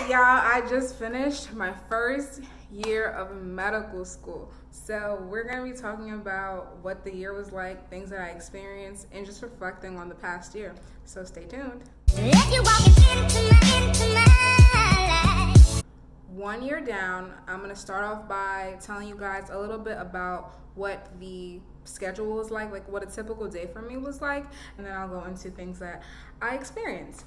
Y'all, I just finished my first year of medical school. So, we're going to be talking about what the year was like, things that I experienced, and just reflecting on the past year. So, stay tuned. Let you walk into my life. 1 year down, I'm going to start off by telling you guys a little bit about what the schedule was like what a typical day for me was like, and then I'll go into things that I experienced.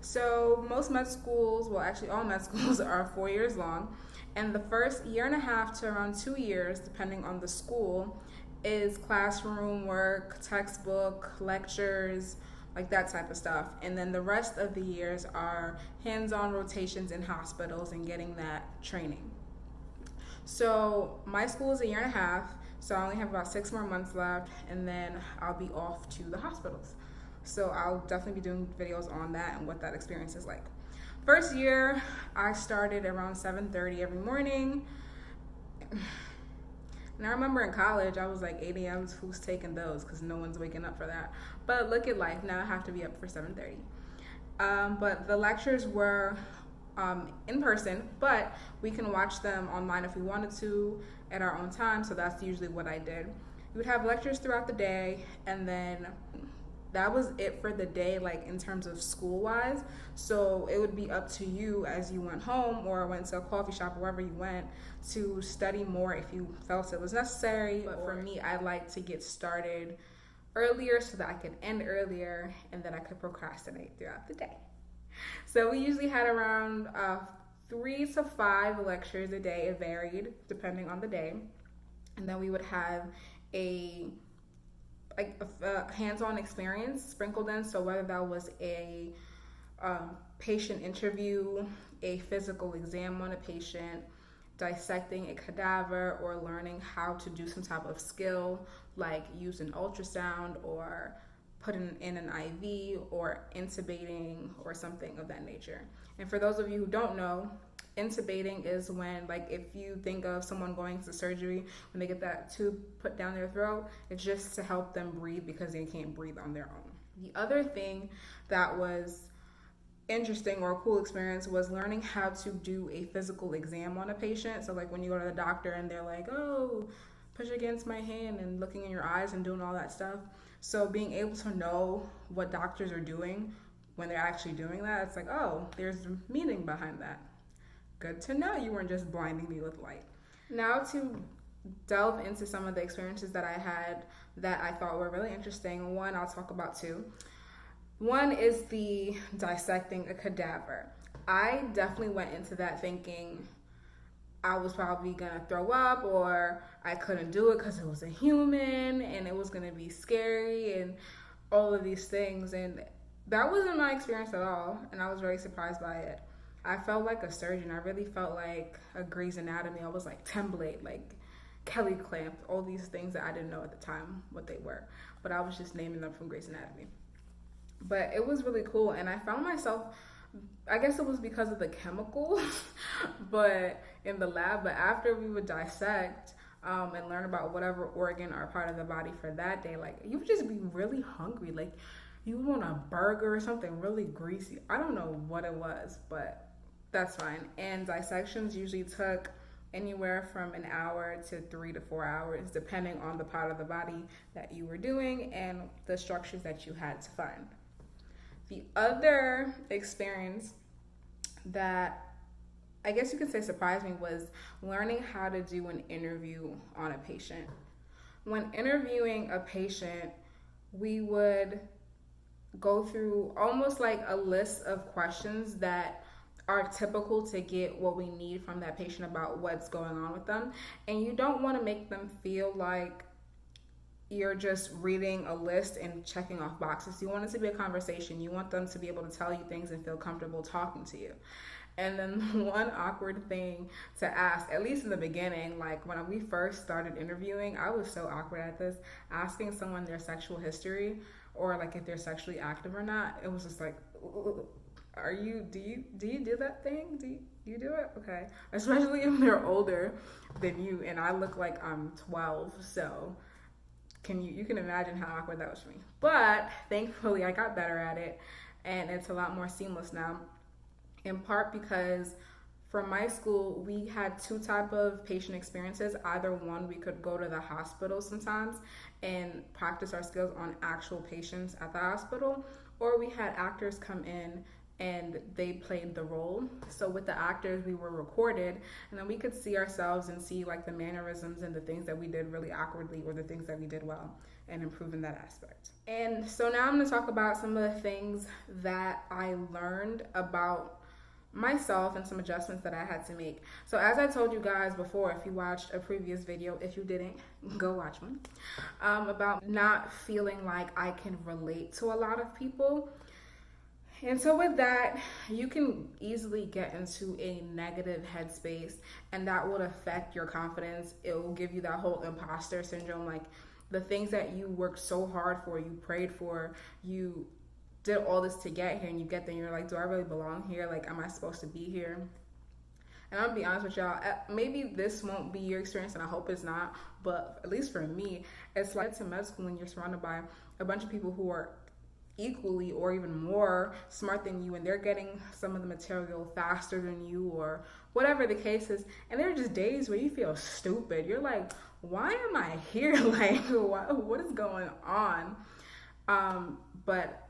So most med schools, well actually all med schools are 4 years long, and the first year and a half to around 2 years, depending on the school, is classroom work, textbook, lectures, like that type of stuff. And then the rest of the years are hands-on rotations in hospitals and getting that training. So my school is a year and a half, so I only have about 6 more months left, and then I'll be off to the hospitals. So I'll definitely be doing videos on that and what that experience is like. First year, I started around 7:30 every morning. And I remember in college, I was like 8 a.m. Who's taking those? Because no one's waking up for that. But look at life. Now I have to be up for 7:30. But the lectures were in person, but we can watch them online if we wanted to at our own time. So that's usually what I did. We would have lectures throughout the day, and then that was it for the day, like in terms of school wise. So it would be up to you as you went home or went to a coffee shop or wherever you went to study more if you felt it was necessary. But for me, I like to get started earlier so that I could end earlier and that I could procrastinate throughout the day. So we usually had around 3 to 5 lectures a day. It varied depending on the day. And then we would have a hands-on experience sprinkled in. So whether that was a patient interview, a physical exam on a patient, dissecting a cadaver, or learning how to do some type of skill like use an ultrasound or putting in an IV or intubating or something of that nature. And for those of you who don't know, intubating is when, like, if you think of someone going to surgery, when they get that tube put down their throat, it's just to help them breathe because they can't breathe on their own. The other thing that was interesting or a cool experience was learning how to do a physical exam on a patient. So like when you go to the doctor and they're like, oh, push against my hand, and looking in your eyes and doing all that stuff. So being able to know what doctors are doing when they're actually doing that, it's like, oh, there's meaning behind that. Good to know you weren't just blinding me with light. Now to delve into some of the experiences that I had that I thought were really interesting. One, I'll talk about two. One is the dissecting a cadaver. I definitely went into that thinking I was probably gonna throw up, or I couldn't do it because it was a human and it was gonna be scary and all of these things. And that wasn't my experience at all, and I was very surprised by it. I felt like a surgeon. I really felt like a Grey's Anatomy. I was like Temblade, like Kelly Clamp, all these things that I didn't know at the time what they were, but I was just naming them from Grey's Anatomy. But it was really cool, and I found myself, I guess it was because of the chemicals, but in the lab. But after we would dissect and learn about whatever organ or part of the body for that day, like you would just be really hungry. Like you would want a burger or something really greasy. I don't know what it was, but that's fine. And dissections usually took anywhere from an hour to 3 to 4 hours, depending on the part of the body that you were doing and the structures that you had to find. The other experience that I guess you could say surprised me was learning how to do an interview on a patient. When interviewing a patient, we would go through almost like a list of questions that are typical to get what we need from that patient about what's going on with them. And you don't want to make them feel like you're just reading a list and checking off boxes. You want it to be a conversation. You want them to be able to tell you things and feel comfortable talking to you. And then one awkward thing to ask, at least in the beginning, like when we first started interviewing, I was so awkward at this, asking someone their sexual history or like if they're sexually active or not. It was just like, do you do that thing? Do you do it? Okay. Especially if they're older than you, and I look like I'm 12, so you can imagine how awkward that was for me. But thankfully I got better at it, and it's a lot more seamless now. in part because from my school we had two type of patient experiences. Either one, we could go to the hospital sometimes and practice our skills on actual patients at the hospital, or we had actors come in and they played the role. So with the actors, we were recorded, and then we could see ourselves and see like the mannerisms and the things that we did really awkwardly or the things that we did well, and improve in that aspect. And so now I'm going to talk about some of the things that I learned about myself and some adjustments that I had to make. So as I told you guys before, if you watched a previous video, if you didn't, go watch one, about not feeling like I can relate to a lot of people. And so with that, you can easily get into a negative headspace, and that would affect your confidence. It will give you that whole imposter syndrome, like the things that you worked so hard for, you prayed for, you did all this to get here, and you get there and you're like, do I really belong here? Like, am I supposed to be here? And I'm gonna be honest with y'all, maybe this won't be your experience, and I hope it's not, but at least for me, it's like to med school when you're surrounded by a bunch of people who are equally or even more smart than you, and they're getting some of the material faster than you, or whatever the case is. And there are just days where you feel stupid. You're like, why am I here? Like, what is going on? But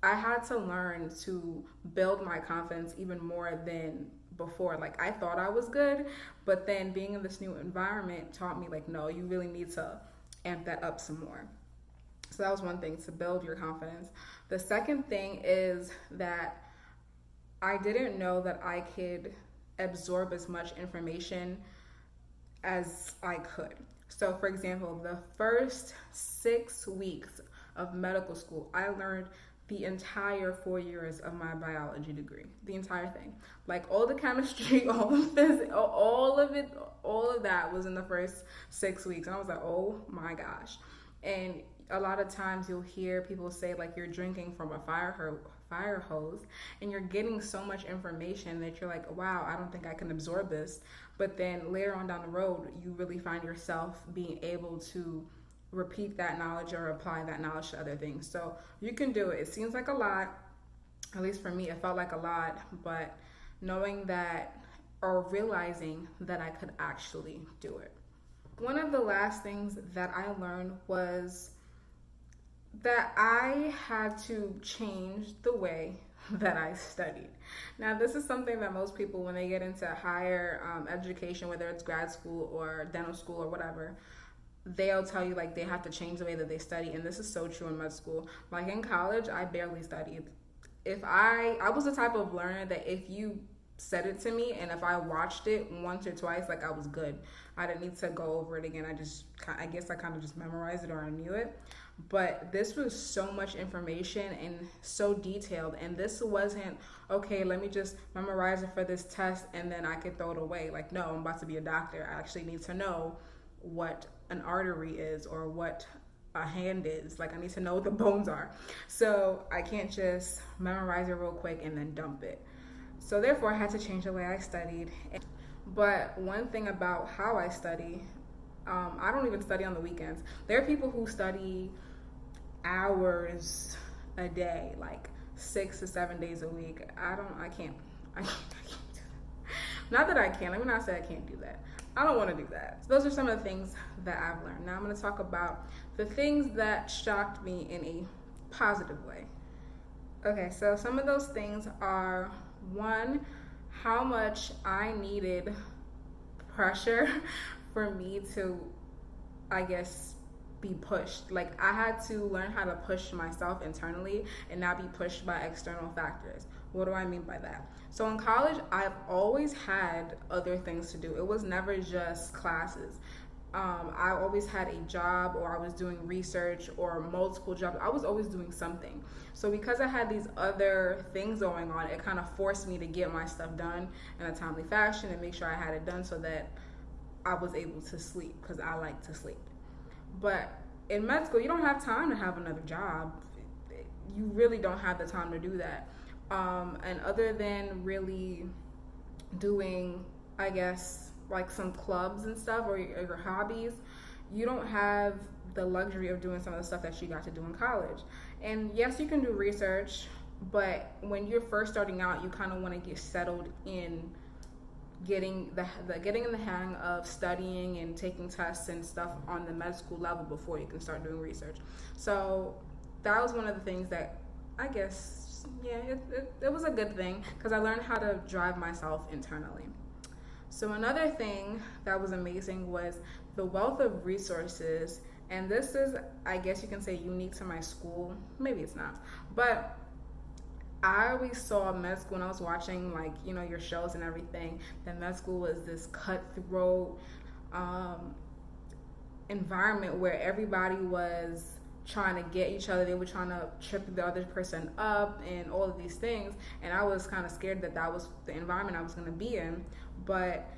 I had to learn to build my confidence even more than before. Like, I thought I was good, but then being in this new environment taught me, like, no, you really need to amp that up some more. So that was one thing, to build your confidence. The second thing is that I didn't know that I could absorb as much information as I could. So for example, the first 6 weeks of medical school, I learned the entire 4 years of my biology degree, the entire thing. Like all the chemistry, all the physics, all of it, all of that was in the first 6 weeks. And I was like, oh my gosh. And a lot of times you'll hear people say like you're drinking from a fire hose, and you're getting so much information that you're like, wow, I don't think I can absorb this. But then later on down the road, you really find yourself being able to repeat that knowledge or apply that knowledge to other things. So you can do it. It seems like a lot, at least for me, it felt like a lot, but knowing that or realizing that I could actually do it. One of the last things that I learned was that I had to change the way that I studied. Now, this is something that most people, when they get into higher education, whether it's grad school or dental school or whatever, they'll tell you like they have to change the way that they study. And this is so true in med school. Like in college, I barely studied. If I was the type of learner that if you said it to me and if I watched it once or twice, like I was good. I didn't need to go over it again. I guess I kind of just memorized it or I knew it. But this was so much information and so detailed. And this wasn't, okay, let me just memorize it for this test and then I could throw it away. Like, no, I'm about to be a doctor. I actually need to know what an artery is or what a hand is. Like, I need to know what the bones are. So I can't just memorize it real quick and then dump it. So therefore, I had to change the way I studied. But one thing about how I study, I don't even study on the weekends. There are people who study hours a day, like 6 to 7 days a week. I can't do that. Not that I can. Let me not say I can't do that. I don't want to do that. So those are some of the things that I've learned. Now I'm going to talk about the things that shocked me in a positive way. Okay, so some of those things are, one, how much I needed pressure for me to, I guess, be pushed. Like, I had to learn how to push myself internally and not be pushed by external factors. What do I mean by that? So in college, I've always had other things to do. It was never just classes. I always had a job, or I was doing research, or multiple jobs. I was always doing something. So because I had these other things going on, it kind of forced me to get my stuff done in a timely fashion and make sure I had it done so that I was able to sleep, because I like to sleep. But in med school, you don't have time to have another job. You really don't have the time to do that. And other than really doing, I guess, like some clubs and stuff, or your hobbies, you don't have the luxury of doing some of the stuff that you got to do in college. And yes, you can do research, But when you're first starting out, you kind of want to get settled in getting getting in the hang of studying and taking tests and stuff on the med school level before you can start doing research. So that was one of the things that I guess, yeah, it was a good thing because I learned how to drive myself internally. So another thing that was amazing was the wealth of resources, and this is, I guess you can say, unique to my school. Maybe it's not, but I always saw med school when I was watching, like, you know, your shows and everything, that med school was this cutthroat environment where everybody was trying to get each other. They were trying to trip the other person up and all of these things. And I was kind of scared that that was the environment I was going to be in. But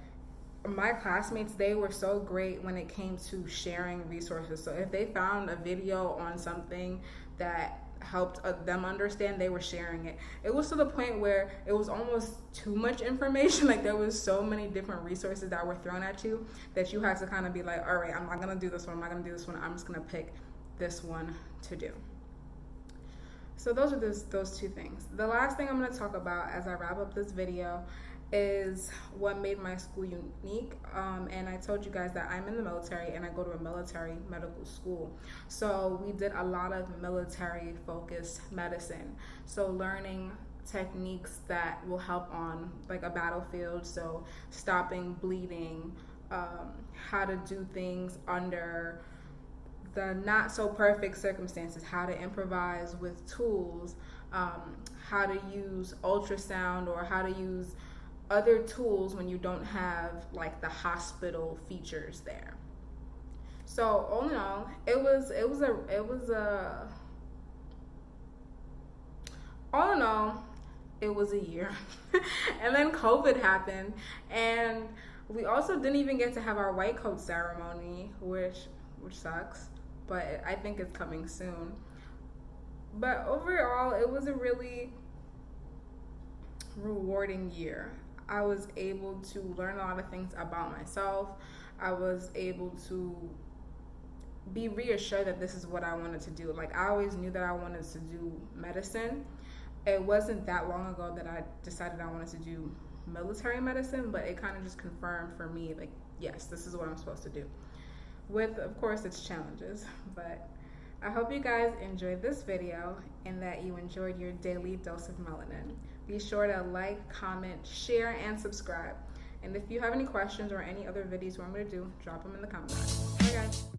my classmates, they were so great when it came to sharing resources. So if they found a video on something that helped them understand, they were sharing it. It was to the point where it was almost too much information. Like, there was so many different resources that were thrown at you that you had to kind of be like, all right, I'm not gonna do this one, I'm not gonna do this one, I'm just gonna pick this one to do. So those are those two things. The last thing I'm going to talk about as I wrap up this video is what made my school unique. And I told you guys that I'm in the military and I go to a military medical school. So we did a lot of military focused medicine. So learning techniques that will help on like a battlefield. So stopping bleeding, how to do things under the not so perfect circumstances, how to improvise with tools, how to use ultrasound or how to use other tools when you don't have like the hospital features there. So all in all, all in all, it was a year. And then COVID happened, and we also didn't even get to have our white coat ceremony, which sucks, but I think it's coming soon. But overall, it was a really rewarding year. I was able to learn a lot of things about myself. I was able to be reassured that this is what I wanted to do. Like, I always knew that I wanted to do medicine. It wasn't that long ago that I decided I wanted to do military medicine, but it kind of just confirmed for me, like, yes, this is what I'm supposed to do. With, of course, its challenges. But I hope you guys enjoyed this video and that you enjoyed your daily dose of melanin. Be sure to like, comment, share, and subscribe. And if you have any questions or any other videos you want me to do, drop them in the comment box. Bye, guys.